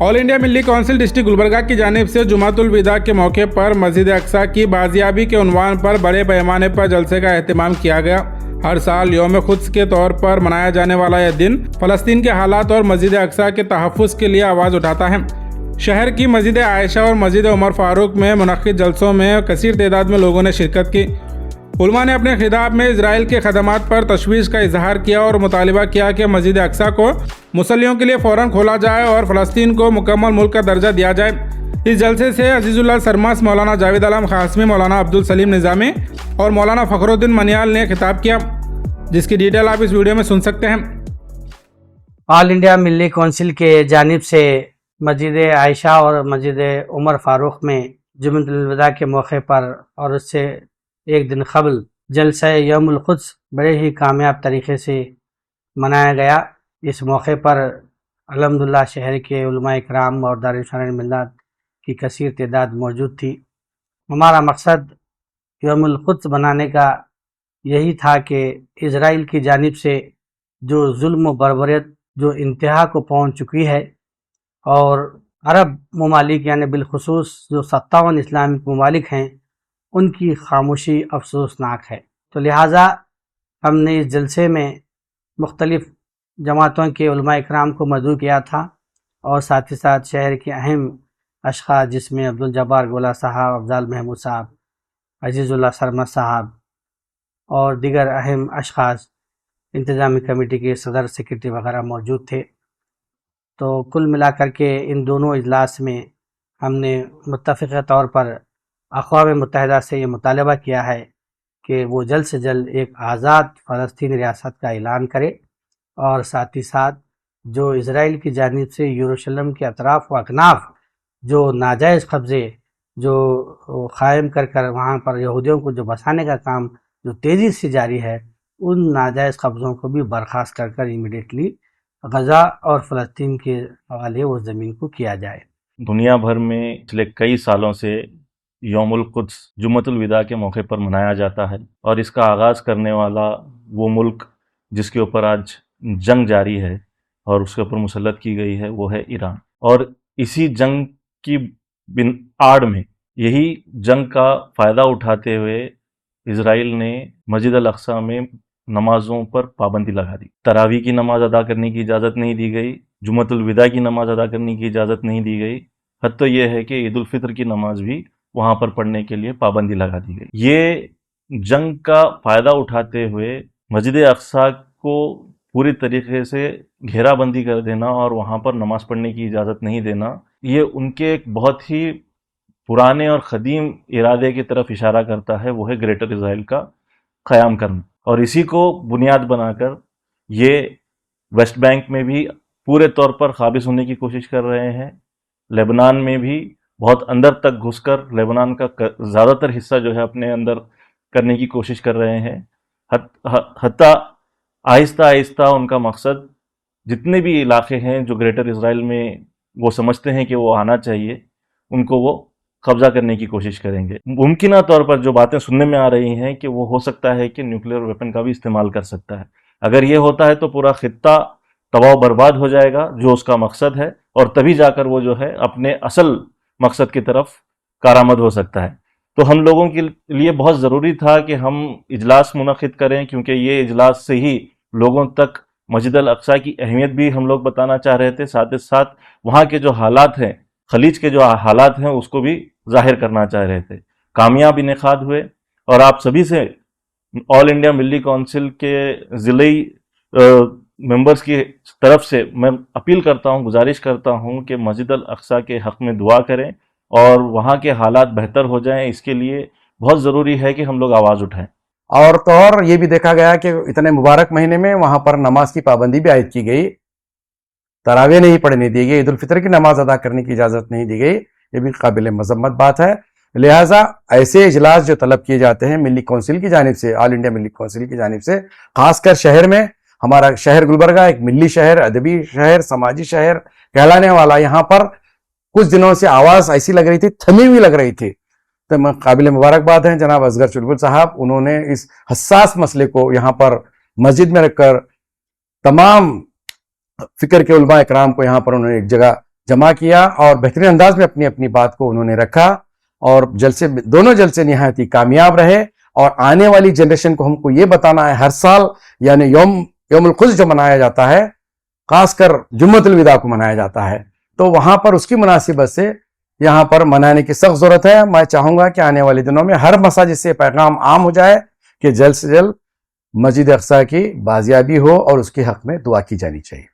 All India मिल्ली council district Gulbarga की जानिब से जुमातुल विदा के मौके पर मस्जिद अक्सा की बाजियाबी के उन्वान पर बड़े पैमाने पर जलसे का एहतमाम किया गया। हर साल यौम खुद्स के तौर पर मनाया जाने वाला यह दिन फ़लस्तीन के हालात और मस्जिद अक्सा के तहफ़्फ़ुज़ के लिए आवाज़ उठाता है। शहर की मस्जिद आयशा और मस्जिद उमर फारूक में मुनक़्क़िद जलसों में कसीर तादाद में लोगों ने शिरकत की। उलमा ने अपने खिताब में इजराइल के ख़दमात पर तशवीश का इजहार किया और मुतालिबा किया कि मस्जिद अक्सा को मुसल्लियों के लिए फ़ौरन खोला जाए और फ़लस्तीन को मुकम्मल मुल्क का दर्जा दिया जाए। इस जलसे से अजीज़ुल्लाह सरमस, मौलाना जावेद आलम ख़ासमी, मौलाना अब्दुल सलीम निज़ामी और मौलाना फ़खरुद्दीन मनियाल ने खिताब किया, जिसकी डिटेल आप इस वीडियो में सुन सकते हैं। ऑल इंडिया मिल्ली कौंसिल के जानिब से मस्जिद आयशा और मस्जिद उमर फारूक में जुमातुल विदा के मौके पर और उससे एक दिन क़बल जलसा यौमुल क़ुद्स बड़े ही कामयाब तरीक़े से मनाया गया। इस मौके पर अल्हम्दुलिल्लाह शहर के उलमा इकराम और दारुल मिल्लत की कसीर तादाद मौजूद थी। हमारा मकसद यौमुल क़ुद्स बनाने का यही था कि इजराइल की जानिब से जो जुल्म व बर्बरियत जो इंतहा को पहुँच चुकी है और अरब ममालिक यानी बिलखुसूस जो 57 इस्लामिक ममालिक हैं उनकी खामोशी अफसोसनाक है। तो लिहाजा हमने इस जलसे में मुख्तलिफ़ जमातों के उलमा इकराम को मदऊ किया था और साथ ही साथ शहर के अहम अशख़ास जिसमें अब्दुल जब्बार गोला साहब, अफजाल महमूद साहब, अजीज़ुल्लाह सरमस साहब और दीगर अहम अशख़ास इंतज़ामी कमेटी के सदर, सेक्रेटरी वगैरह मौजूद थे। तो कुल मिलाकर के इन दोनों इजलास में हमने मुत्तफ़िक़ तौर पर अक़वाम मुत्तहिदा से ये मुतालबा किया है कि वो जल्द से जल्द एक आज़ाद फ़लस्तीनी रियासत का ऐलान करे और साथ ही साथ जो इजराइल की जानिब से यरूशलेम के अतराफ़ व अकनाफ़ जो नाजायज़ कब्ज़े जो क़ायम कर कर वहाँ पर यहूदियों को जो बसाने का काम जो तेज़ी से जारी है, उन नाजायज़ कब्ज़ों को भी बर्खास्त कर कर इमीडिएटली गज़ा और फ़लस्तीन के हवाले उस ज़मीन को किया जाए। दुनिया भर में पिछले कई सालों से यौमुल क़ुद्स जुमातुल विदा के मौके पर मनाया जाता है और इसका आगाज़ करने वाला वो मुल्क जिसके ऊपर आज जंग जारी है और उसके ऊपर मुसल्लत की गई है वो है ईरान। और इसी जंग की बिन आड़ में यही जंग का फ़ायदा उठाते हुए इजराइल ने मस्जिद अल अक्सा में नमाज़ों पर पाबंदी लगा दी। तरावी की नमाज़ अदा करने की इजाज़त नहीं दी गई, जुमातुल विदा की नमाज़ अदा करने की इजाज़त नहीं दी गई, हत्ता यह है कि ईद उल फितर की नमाज भी वहाँ पर पढ़ने के लिए पाबंदी लगा दी गई। ये जंग का फ़ायदा उठाते हुए मस्जिद अक्सा को पूरी तरीके से घेराबंदी कर देना और वहाँ पर नमाज पढ़ने की इजाज़त नहीं देना, ये उनके एक बहुत ही पुराने और ख़दीम इरादे की तरफ इशारा करता है, वो है ग्रेटर इज़राइल का क़याम करना। और इसी को बुनियाद बनाकर ये वेस्ट बैंक में भी पूरे तौर पर क़ाबिज़ होने की कोशिश कर रहे हैं। लेबनान में भी बहुत अंदर तक घुसकर लेबनान का ज़्यादातर हिस्सा जो है अपने अंदर करने की कोशिश कर रहे हैं। हत्ता आहिस्ता आहिस्ता उनका मकसद जितने भी इलाके हैं जो ग्रेटर इज़राइल में वो समझते हैं कि वो आना चाहिए, उनको वो कब्ज़ा करने की कोशिश करेंगे। मुमकिन तौर पर जो बातें सुनने में आ रही हैं कि वो हो सकता है कि न्यूक्लियर वेपन का भी इस्तेमाल कर सकता है। अगर ये होता है तो पूरा खित्ता तबाह बर्बाद हो जाएगा जो उसका मकसद है, और तभी जाकर वो जो है अपने असल मकसद की तरफ कारामद हो सकता है। तो हम लोगों के लिए बहुत ज़रूरी था कि हम इजलास मुनक़िद करें, क्योंकि ये इजलास से ही लोगों तक मस्जिद अल अक्सा की अहमियत भी हम लोग बताना चाह रहे थे, साथ ही साथ वहाँ के जो हालात हैं, खलीज के जो हालात हैं, उसको भी जाहिर करना चाह रहे थे। कामयाब इनेकाद हुए और आप सभी से ऑल इंडिया मिल्ली कौंसिल के ज़िले मेंबर्स की तरफ से मैं अपील करता हूं, गुजारिश करता हूं कि मस्जिद अल अक्सा के हक़ में दुआ करें और वहां के हालात बेहतर हो जाएं। इसके लिए बहुत ज़रूरी है कि हम लोग आवाज़ उठाएं। और तो और ये भी देखा गया कि इतने मुबारक महीने में वहां पर नमाज की पाबंदी भी आयद की गई, तरावे नहीं पढ़ने दी गई, ईद उल फितर की नमाज अदा करने की इजाज़त नहीं दी गई। ये भी काबिल मज़म्मत बात है। लिहाजा ऐसे इजलास जो तलब किए जाते हैं मिल्ली कौंसिल की जानिब से, ऑल इंडिया मिल्ली कौंसिल की जानिब से, खासकर शहर में, हमारा शहर गुलबर्गा एक मिल्ली शहर, अदबी शहर, समाजी शहर कहलाने वाला, यहाँ पर कुछ दिनों से आवाज़ ऐसी लग रही थी, थमी हुई लग रही थी। तो काबिल मुबारकबाद हैं जनाब असगर चुलबुल साहब, उन्होंने इस हसास मसले को यहाँ पर मस्जिद में रखकर तमाम फिक्र के उलमा इकराम को यहाँ पर उन्होंने एक जगह जमा किया और बेहतरीन अंदाज में अपनी अपनी बात को उन्होंने रखा और जलसे दोनों जलसे निहायत ही कामयाब रहे। और आने वाली जनरेशन को हमको ये बताना है, हर साल यानी यौमुल क़ुद्स जो मनाया जाता है, खासकर जुम्मतुल विदा को मनाया जाता है, तो वहां पर उसकी मुनासिबत से यहाँ पर मनाने की सख्त जरूरत है। मैं चाहूंगा कि आने वाले दिनों में हर मसाजिद से पैगाम आम हो जाए कि जल्द से जल्द मस्जिद अक्सा की बाजियाबी हो और उसके हक में दुआ की जानी चाहिए।